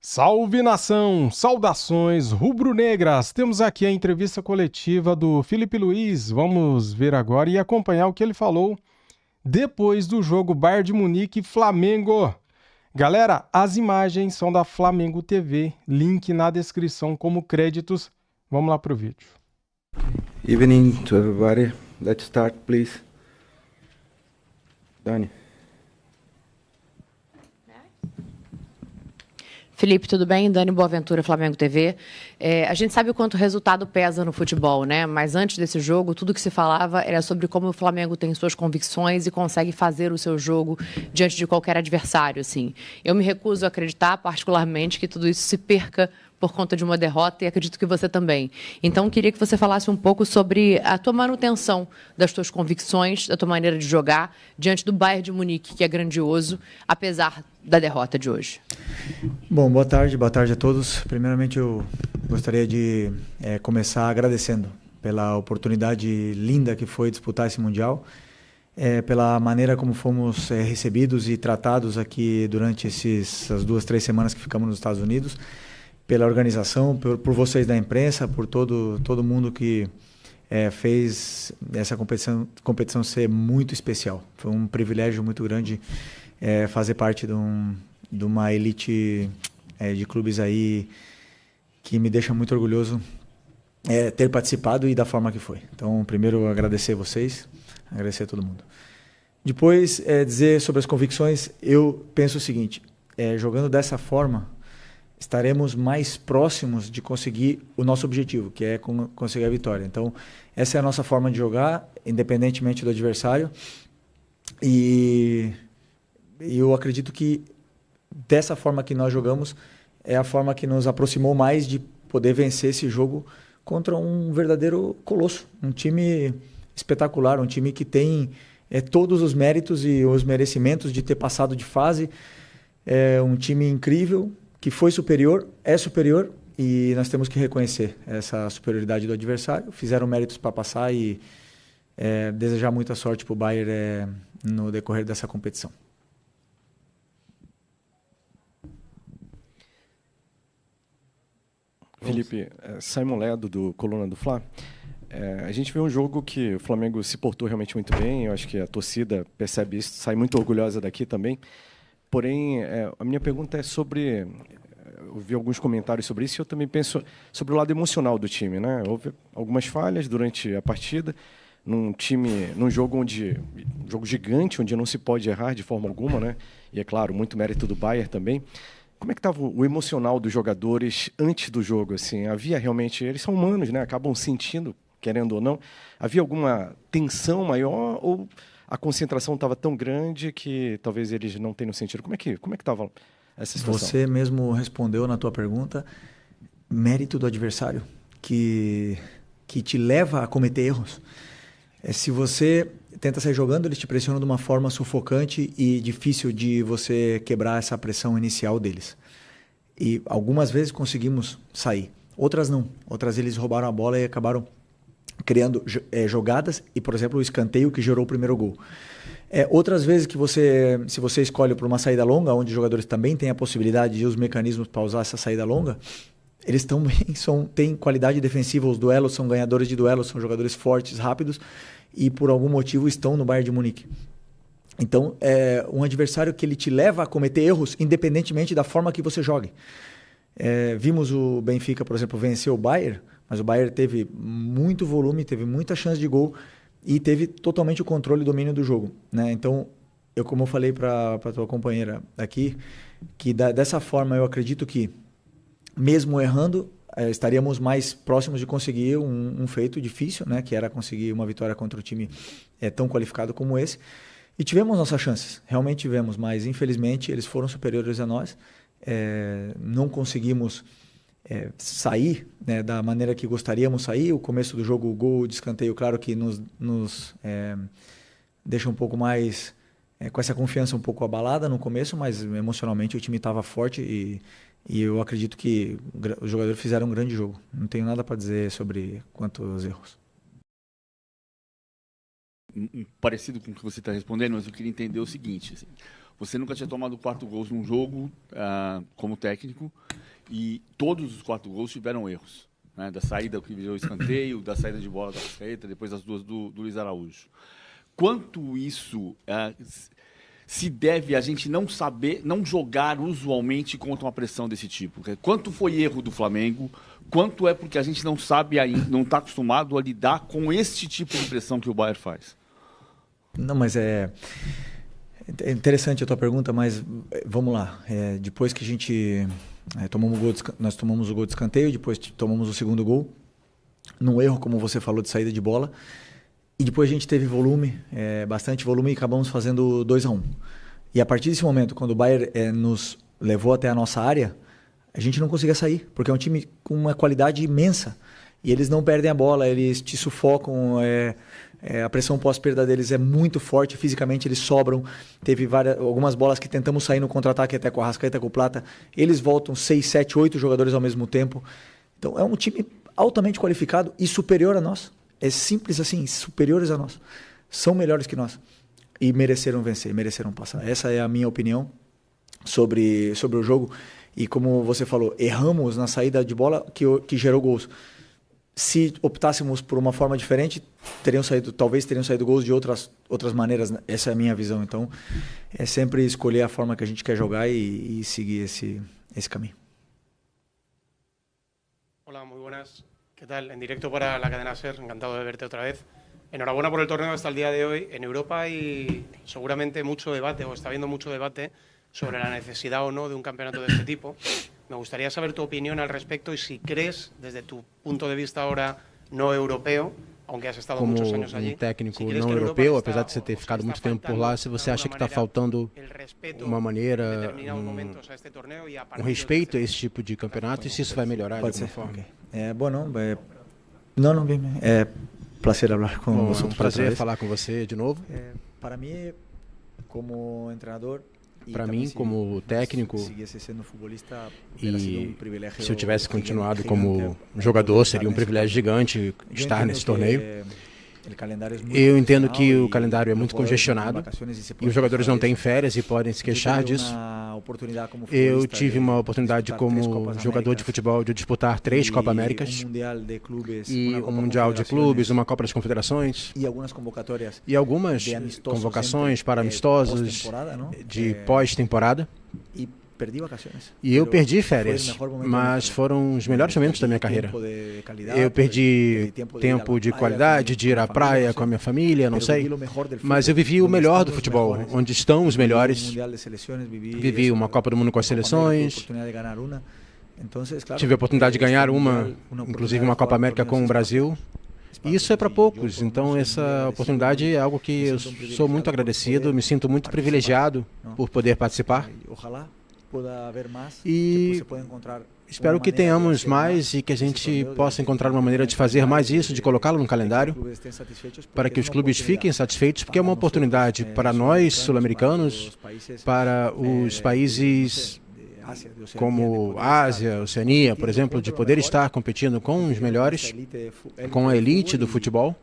Salve nação, saudações rubro-negras. Temos aqui a entrevista coletiva do Filipe Luiz. Vamos ver agora e acompanhar o que ele falou depois do jogo Bayern de Munique e Flamengo. Galera, as imagens são da Flamengo TV, link na descrição como créditos. Vamos lá pro vídeo. Evening to everybody. Let's start, please. Dani. Felipe, tudo bem? Dani Boaventura, Flamengo TV. A gente sabe o quanto o resultado pesa no futebol, né? Mas antes desse jogo, tudo que se falava era sobre como o Flamengo tem suas convicções e consegue fazer o seu jogo diante de qualquer adversário, assim. Eu me recuso a acreditar, particularmente, que tudo isso se perca por conta de uma derrota e acredito que você também. Então, queria que você falasse um pouco sobre a tua manutenção das tuas convicções, da tua maneira de jogar diante do Bayern de Munique, que é grandioso, apesar da derrota de hoje. Bom, boa tarde a todos. Primeiramente, eu gostaria de começar agradecendo pela oportunidade linda que foi disputar esse Mundial, pela maneira como fomos recebidos e tratados aqui durante essas 2-3 semanas que ficamos nos Estados Unidos, pela organização, por vocês da imprensa, por todo mundo que fez essa competição ser muito especial. Foi um privilégio muito grande fazer parte de uma elite de clubes aí que me deixa muito orgulhoso ter participado e da forma que foi. Então, primeiro, agradecer vocês, agradecer a todo mundo. Depois, dizer sobre as convicções, eu penso o seguinte, jogando dessa forma, estaremos mais próximos de conseguir o nosso objetivo, que é conseguir a vitória. Então, essa é a nossa forma de jogar, independentemente do adversário. E eu acredito que dessa forma que nós jogamos é a forma que nos aproximou mais de poder vencer esse jogo contra um verdadeiro colosso, um time espetacular, um time que tem todos os méritos e os merecimentos de ter passado de fase, um time incrível, que foi superior, é superior, e nós temos que reconhecer essa superioridade do adversário. Fizeram méritos para passar e desejar muita sorte para o Bayern no decorrer dessa competição. Felipe, Simon Ledo, do Coluna do Fla. A gente vê um jogo que o Flamengo se portou realmente muito bem, eu acho que a torcida percebe isso, sai muito orgulhosa daqui também. Porém, a minha pergunta é sobre... Eu vi alguns comentários sobre isso e eu também penso sobre o lado emocional do time, né? Houve algumas falhas durante a partida, num jogo um jogo gigante, onde não se pode errar de forma alguma, né? E é claro, muito mérito do Bayern também. Como é que estava o emocional dos jogadores antes do jogo? Assim, havia realmente... Eles são humanos, né? Acabam sentindo, querendo ou não. Havia alguma tensão maior ou a concentração estava tão grande que talvez eles não tenham sentido? Como é que estava essa situação? Você mesmo respondeu na tua pergunta, mérito do adversário, que te leva a cometer erros. Se você tenta sair jogando, eles te pressionam de uma forma sufocante e difícil de você quebrar essa pressão inicial deles. E algumas vezes conseguimos sair, outras não. Outras eles roubaram a bola e acabaram criando jogadas e, por exemplo, o escanteio que gerou o primeiro gol. Outras vezes que se você escolhe por uma saída longa, onde os jogadores também têm a possibilidade de os mecanismos para usar essa saída longa, eles também têm qualidade defensiva, os duelos são ganhadores de duelos, são jogadores fortes, rápidos e por algum motivo estão no Bayern de Munique. Então, é um adversário que ele te leva a cometer erros independentemente da forma que você jogue. Vimos o Benfica, por exemplo, vencer o Bayern, mas o Bayern teve muito volume, teve muita chance de gol e teve totalmente o controle e domínio do jogo, né? Então, como eu falei para a tua companheira aqui, que dessa forma eu acredito que, mesmo errando, estaríamos mais próximos de conseguir um feito difícil, né? Que era conseguir uma vitória contra um time tão qualificado como esse. E tivemos nossas chances, realmente tivemos, mas infelizmente eles foram superiores a nós. Não conseguimos sair, né, da maneira que gostaríamos sair. O começo do jogo, o gol de escanteio, claro que nos deixa um pouco mais com essa confiança um pouco abalada no começo, mas emocionalmente o time estava forte e eu acredito que os jogadores fizeram um grande jogo. Não tenho nada para dizer sobre quantos erros. Parecido com o que você está respondendo, mas eu queria entender o seguinte. Assim, você nunca tinha tomado 4 gols num jogo como técnico, E todos os 4 gols tiveram erros. Né? Da saída que virou escanteio, da saída de bola da Arrascaeta, depois das 2 do Luiz Araújo. Quanto isso se deve a gente não saber, não jogar usualmente contra uma pressão desse tipo? Quanto foi erro do Flamengo? Quanto é porque a gente não sabe ainda, não está acostumado a lidar com esse tipo de pressão que o Bayern faz? Não, mas é interessante a tua pergunta, mas vamos lá. Depois que a gente nós tomamos o gol de escanteio, depois tomamos o segundo gol, num erro, como você falou, de saída de bola, e depois a gente teve volume, bastante volume, e acabamos fazendo 2-1. E a partir desse momento, quando o Bayern nos levou até a nossa área, a gente não conseguia sair, porque é um time com uma qualidade imensa. E eles não perdem a bola, eles te sufocam, a pressão pós-perda deles é muito forte, fisicamente eles sobram. Teve algumas bolas que tentamos sair no contra-ataque até com a Arrascaeta, com o Plata. Eles voltam 6, 7, 8 jogadores ao mesmo tempo. Então é um time altamente qualificado e superior a nós. É simples assim, superiores a nós. São melhores que nós. E mereceram vencer, mereceram passar. Essa é a minha opinião sobre o jogo. E como você falou, erramos na saída de bola que gerou gols. Se optássemos por uma forma diferente, talvez teriam saído gols de outras maneiras. Essa é a minha visão. Então, é sempre escolher a forma que a gente quer jogar e seguir esse caminho. Hola, muy buenas. ¿Qué tal? En directo para la cadena SER, encantado de verte otra vez. Enhorabuena por el torneo hasta el día de hoy. En Europa hay seguramente mucho debate, o está habiendo mucho debate, sobre la necesidad o no de un campeonato de este tipo. Me gustaría saber tu opinión al respecto y si crees, desde tu punto de vista ahora no europeo, aunque has estado muchos años allí, técnico não europeu, apesar de você ter ficado muito tempo por lá, se você acha que está faltando uma maneira, um respeito a esse tipo de campeonato e se isso vai melhorar de alguma forma. É prazer falar com você. É um prazer falar com você de novo. Para mim, como treinador, para mim, como técnico, e se eu tivesse continuado como jogador, seria um privilégio gigante estar nesse torneio. Eu entendo que o calendário é muito congestionado e os jogadores não têm férias e podem se queixar disso. Eu tive uma oportunidade como jogador de futebol de disputar 3 Copa Américas e um Mundial de Clubes, uma Copa das Confederações e algumas convocações para amistosos de pós-temporada. E eu perdi férias, mas foram os melhores momentos da minha carreira. Eu perdi tempo de qualidade, de ir à praia com a minha família, não sei. Mas eu vivi o melhor do futebol, onde estão os melhores. Vivi uma Copa do Mundo com as seleções. Tive a oportunidade de ganhar inclusive uma Copa América com o Brasil. E isso é para poucos, então essa oportunidade é algo que eu sou muito agradecido, me sinto muito privilegiado por poder participar. E espero que tenhamos mais e que a gente possa encontrar uma maneira de fazer mais isso, de colocá-lo no calendário, para que os clubes fiquem satisfeitos, porque é uma oportunidade para nós, sul-americanos, para os países como Ásia, Oceania, por exemplo, de poder estar competindo com os melhores, com a elite do futebol,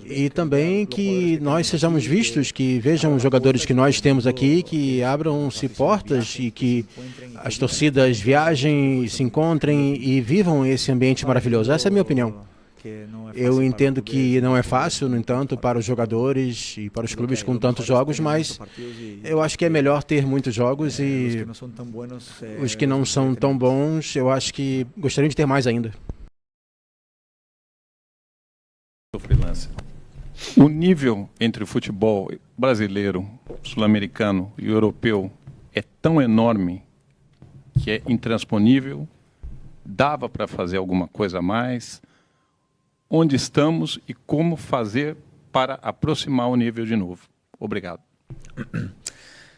e também que nós sejamos vistos, que vejam os jogadores que nós temos aqui, que abram-se portas e que as torcidas viajem, se encontrem e vivam esse ambiente maravilhoso. Essa é a minha opinião. Eu entendo que não é fácil, no entanto, para os jogadores e para os clubes com tantos jogos, mas eu acho que é melhor ter muitos jogos e os que não são tão bons, eu acho que gostariam de ter mais ainda. O nível entre o futebol brasileiro, sul-americano e europeu é tão enorme que é intransponível. Dava para fazer alguma coisa a mais? Onde estamos e como fazer para aproximar o nível de novo? Obrigado.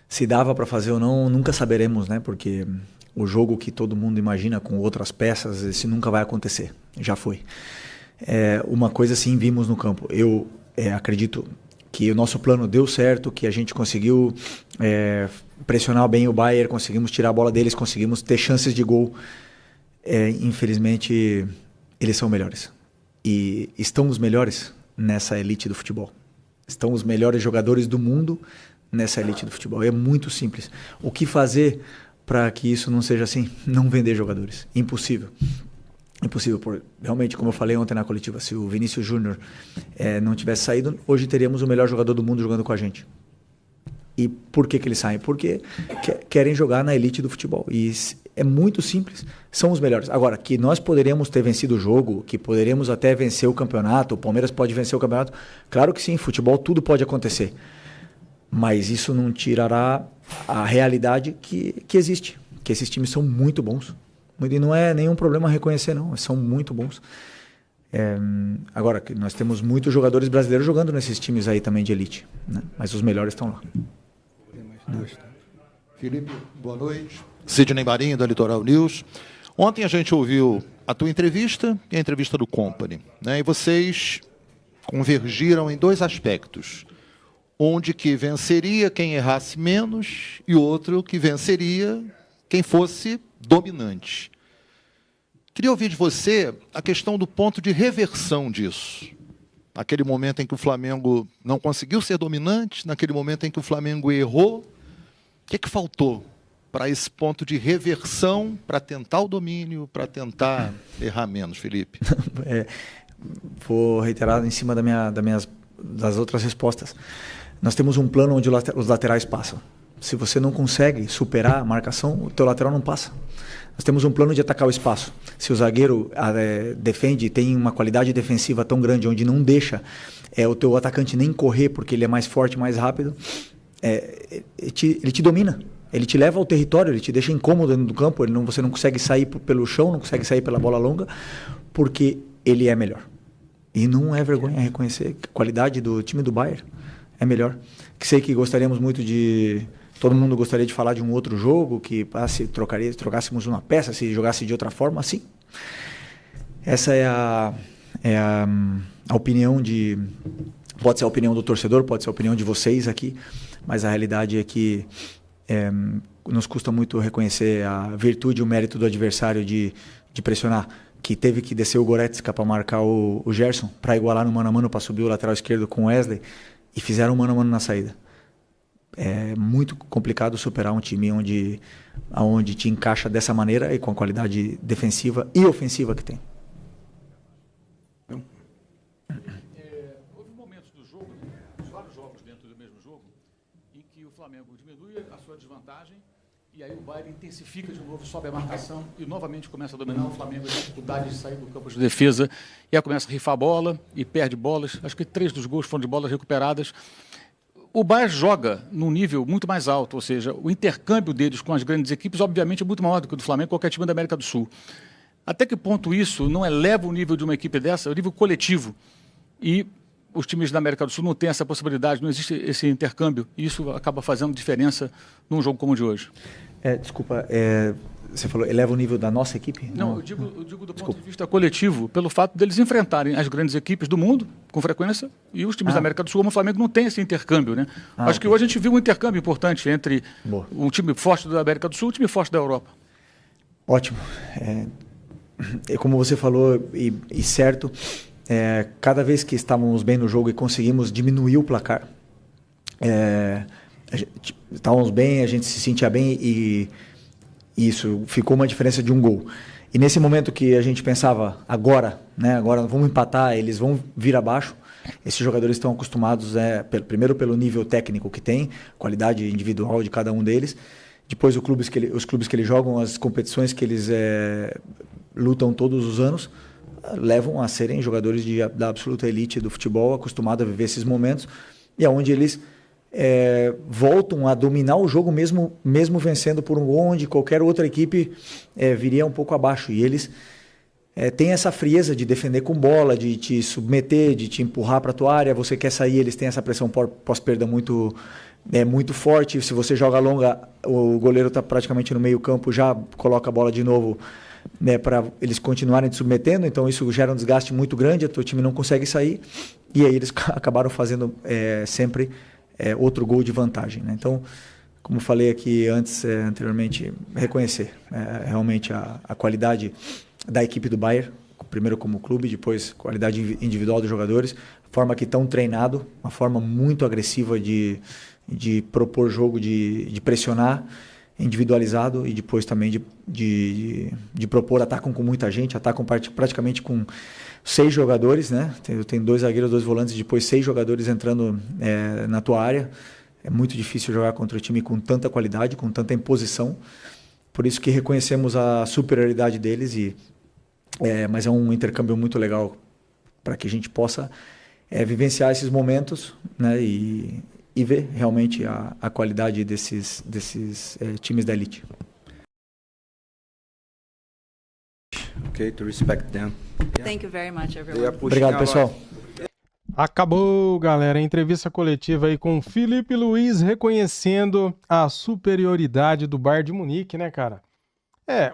Se dava para fazer ou não, nunca saberemos, né? Porque o jogo que todo mundo imagina com outras peças, esse nunca vai acontecer. Já foi. Uma coisa sim vimos no campo. Eu acredito que o nosso plano deu certo, que a gente conseguiu pressionar bem o Bayern, conseguimos tirar a bola deles, conseguimos ter chances de gol. Infelizmente, eles são melhores. E estão os melhores nessa elite do futebol. Estão os melhores jogadores do mundo nessa elite do futebol. É muito simples. O que fazer para que isso não seja assim, não vender jogadores. Impossível. Impossível. Realmente, como eu falei ontem na coletiva, se o Vinícius Júnior não tivesse saído, hoje teríamos o melhor jogador do mundo jogando com a gente. E por que eles saem? Porque querem jogar na elite do futebol. E é muito simples, são os melhores. Agora, que nós poderíamos ter vencido o jogo, que poderíamos até vencer o campeonato, o Palmeiras pode vencer o campeonato, claro que sim, futebol tudo pode acontecer. Mas isso não tirará a realidade que existe, que esses times são muito bons. E não é nenhum problema reconhecer, não, são muito bons. Agora, nós temos muitos jogadores brasileiros jogando nesses times aí também de elite, né? Mas os melhores estão lá. Felipe, boa noite. Sidney Marinho, da Litoral News. Ontem a gente ouviu a tua entrevista e a entrevista do Company, né? E vocês convergiram em 2 aspectos. Onde que venceria quem errasse menos e outro que venceria quem fosse dominante. Queria ouvir de você a questão do ponto de reversão disso. Naquele momento em que o Flamengo não conseguiu ser dominante, naquele momento em que o Flamengo errou, o que faltou para esse ponto de reversão, para tentar o domínio, para tentar errar menos, Felipe? Vou reiterar em cima das outras respostas. Nós temos um plano onde os laterais passam. Se você não consegue superar a marcação, o teu lateral não passa. Nós temos um plano de atacar o espaço. Se o zagueiro defende, tem uma qualidade defensiva tão grande, onde não deixa o teu atacante nem correr, porque ele é mais forte, mais rápido, ele te domina. Ele te leva ao território, ele te deixa incômodo dentro do campo, você não consegue sair pelo chão, não consegue sair pela bola longa, porque ele é melhor. E não é vergonha reconhecer a qualidade do time do Bayern. É melhor. Sei que gostaríamos muito de... Todo mundo gostaria de falar de um outro jogo, que se trocássemos uma peça, se jogasse de outra forma, sim. Essa é a opinião de... Pode ser a opinião do torcedor, pode ser a opinião de vocês aqui, mas a realidade é que nos custa muito reconhecer a virtude e o mérito do adversário de pressionar, que teve que descer o Goretzka para marcar o Gerson, para igualar no mano a mano, para subir o lateral esquerdo com o Wesley, e fizeram mano a mano na saída. É muito complicado superar um time onde te encaixa dessa maneira e com a qualidade defensiva e ofensiva que tem. Houve momentos do jogo, vários jogos dentro do mesmo jogo, em que o Flamengo diminui a sua desvantagem e aí o Bayern intensifica de novo, sobe a marcação e novamente começa a dominar. O Flamengo tem dificuldade de sair do campo de defesa e aí começa a rifar a bola e perde bolas. Acho que 3 dos gols foram de bolas recuperadas. O Bayern joga num nível muito mais alto, ou seja, o intercâmbio deles com as grandes equipes, obviamente, é muito maior do que o do Flamengo, qualquer time da América do Sul. Até que ponto isso não eleva o nível de uma equipe dessa, o nível coletivo, e os times da América do Sul não têm essa possibilidade, não existe esse intercâmbio, e isso acaba fazendo diferença num jogo como o de hoje. Desculpa, você falou, eleva o nível da nossa equipe? Não, eu digo do ponto de vista coletivo, pelo fato deles enfrentarem as grandes equipes do mundo, com frequência, e os times da América do Sul, como o Flamengo, não tem esse intercâmbio, né? Acho que hoje a gente viu um intercâmbio importante entre um time forte da América do Sul e um time forte da Europa. Ótimo. Como você falou, e certo, cada vez que estávamos bem no jogo e conseguimos diminuir o placar, estávamos bem, a gente se sentia bem e isso ficou uma diferença de um gol. E nesse momento que a gente pensava, agora vamos empatar, eles vão vir abaixo, esses jogadores estão acostumados, primeiro pelo nível técnico que tem, qualidade individual de cada um deles, depois os clubes que eles jogam, as competições que eles lutam todos os anos, levam a serem jogadores da absoluta elite do futebol, acostumados a viver esses momentos, e aonde eles voltam a dominar o jogo mesmo vencendo por um gol, onde qualquer outra equipe viria um pouco abaixo. E eles têm essa frieza de defender com bola, de te submeter, de te empurrar para a tua área. Você quer sair, eles têm essa pressão pós-perda muito forte. Se você joga longa, o goleiro está praticamente no meio campo, já coloca a bola de novo para eles continuarem te submetendo. Então isso gera um desgaste muito grande, o teu time não consegue sair. E aí eles acabaram fazendo sempre... outro gol de vantagem, né? Então, como falei aqui anteriormente, reconhecer realmente a qualidade da equipe do Bayern, primeiro como clube, depois qualidade individual dos jogadores, a forma que estão treinados, uma forma muito agressiva de propor jogo, de pressionar, individualizado e depois também de propor atacam com muita gente, atacam praticamente com 6 jogadores, né? Tem 2 zagueiros, 2 volantes, depois 6 jogadores entrando na tua área. É muito difícil jogar contra um time com tanta qualidade, com tanta imposição. Por isso que reconhecemos a superioridade deles, mas é um intercâmbio muito legal para que a gente possa vivenciar esses momentos, né? E ver realmente a qualidade desses times da elite. Okay, to respect them. Thank you very much, everyone. Obrigado, pessoal. Acabou, galera, a entrevista coletiva aí com o Filipe Luiz reconhecendo a superioridade do Bayern de Munique, né, cara?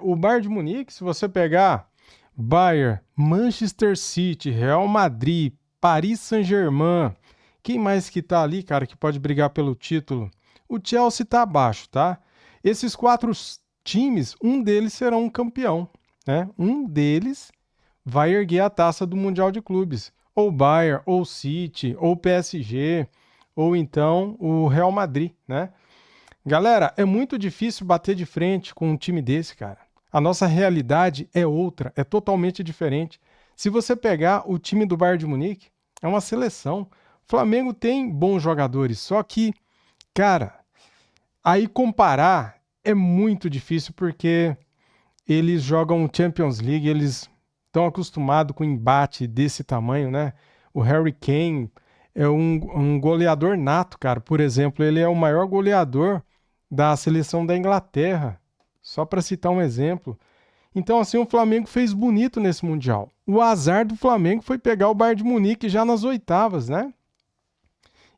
O Bayern de Munique, se você pegar Bayern, Manchester City, Real Madrid, Paris Saint-Germain, quem mais que tá ali, cara, que pode brigar pelo título? O Chelsea tá abaixo, tá? Esses 4 times, um deles será um campeão, né? Um deles vai erguer a taça do Mundial de Clubes. Ou Bayern, ou City, ou PSG, ou então o Real Madrid, né? Galera, é muito difícil bater de frente com um time desse, cara. A nossa realidade é outra, é totalmente diferente. Se você pegar o time do Bayern de Munique, é uma seleção. O Flamengo tem bons jogadores, só que, cara, aí comparar é muito difícil porque eles jogam Champions League, eles estão acostumados com embate desse tamanho, né? O Harry Kane é um goleador nato, cara. Por exemplo, ele é o maior goleador da seleção da Inglaterra, só para citar um exemplo. Então, assim, o Flamengo fez bonito nesse Mundial. O azar do Flamengo foi pegar o Bayern de Munique já nas oitavas, né?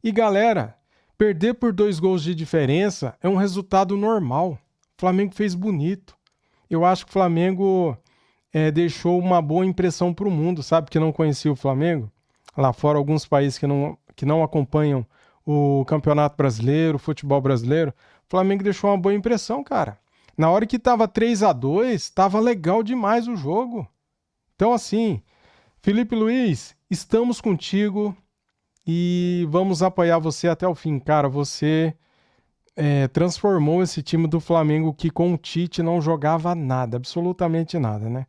E, galera, perder por 2 gols de diferença é um resultado normal. O Flamengo fez bonito. Eu acho que o Flamengo deixou uma boa impressão para o mundo, sabe? Que não conhecia o Flamengo. Lá fora, alguns países que não acompanham o Campeonato Brasileiro, o futebol brasileiro. O Flamengo deixou uma boa impressão, cara. Na hora que tava 3-2, tava legal demais o jogo. Então, assim, Filipe Luiz, estamos contigo e vamos apoiar você até o fim. Cara, você transformou esse time do Flamengo que com o Tite não jogava nada, absolutamente nada, né?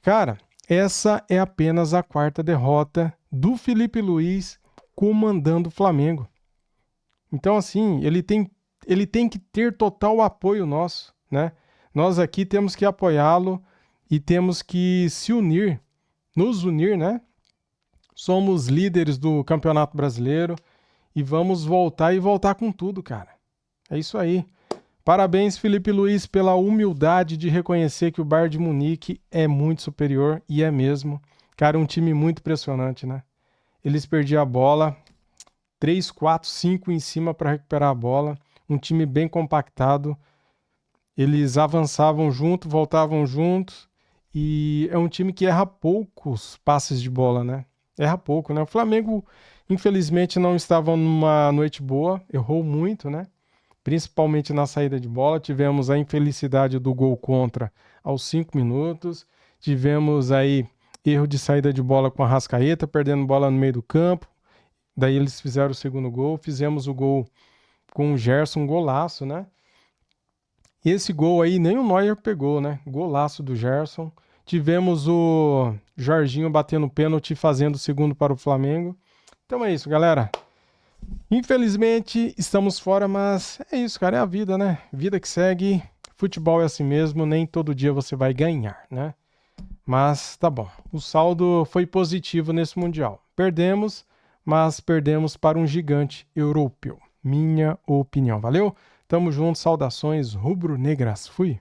Cara, essa é apenas a 4ª derrota do Filipe Luiz comandando o Flamengo. Então, assim, ele tem que ter total apoio nosso, né? Nós aqui temos que apoiá-lo e temos que se unir, nos unir, né? Somos líderes do Campeonato Brasileiro e vamos voltar com tudo, cara. É isso aí. Parabéns, Filipe Luiz, pela humildade de reconhecer que o Bayern de Munique é muito superior, e é mesmo. Cara, um time muito impressionante, né? Eles perdiam a bola, 3, 4, 5 em cima para recuperar a bola. Um time bem compactado. Eles avançavam junto, voltavam juntos. E é um time que erra poucos passes de bola, né? Erra pouco, né? O Flamengo, infelizmente, não estava numa noite boa. Errou muito, né? Principalmente na saída de bola. Tivemos a infelicidade do gol contra aos 5 minutos. Tivemos aí erro de saída de bola com a Arrascaeta, perdendo bola no meio do campo. Daí eles fizeram o segundo gol. Fizemos o gol com o Gerson, um golaço, né? E esse gol aí nem o Neuer pegou, né? Golaço do Gerson. Tivemos o Jorginho batendo pênalti, fazendo o segundo para o Flamengo. Então é isso, galera. Infelizmente, estamos fora, mas é isso, cara. É a vida, né? Vida que segue. Futebol é assim mesmo. Nem todo dia você vai ganhar, né? Mas tá bom. O saldo foi positivo nesse Mundial. Perdemos, mas perdemos para um gigante europeu. Minha opinião. Valeu? Tamo junto. Saudações rubro-negras. Fui.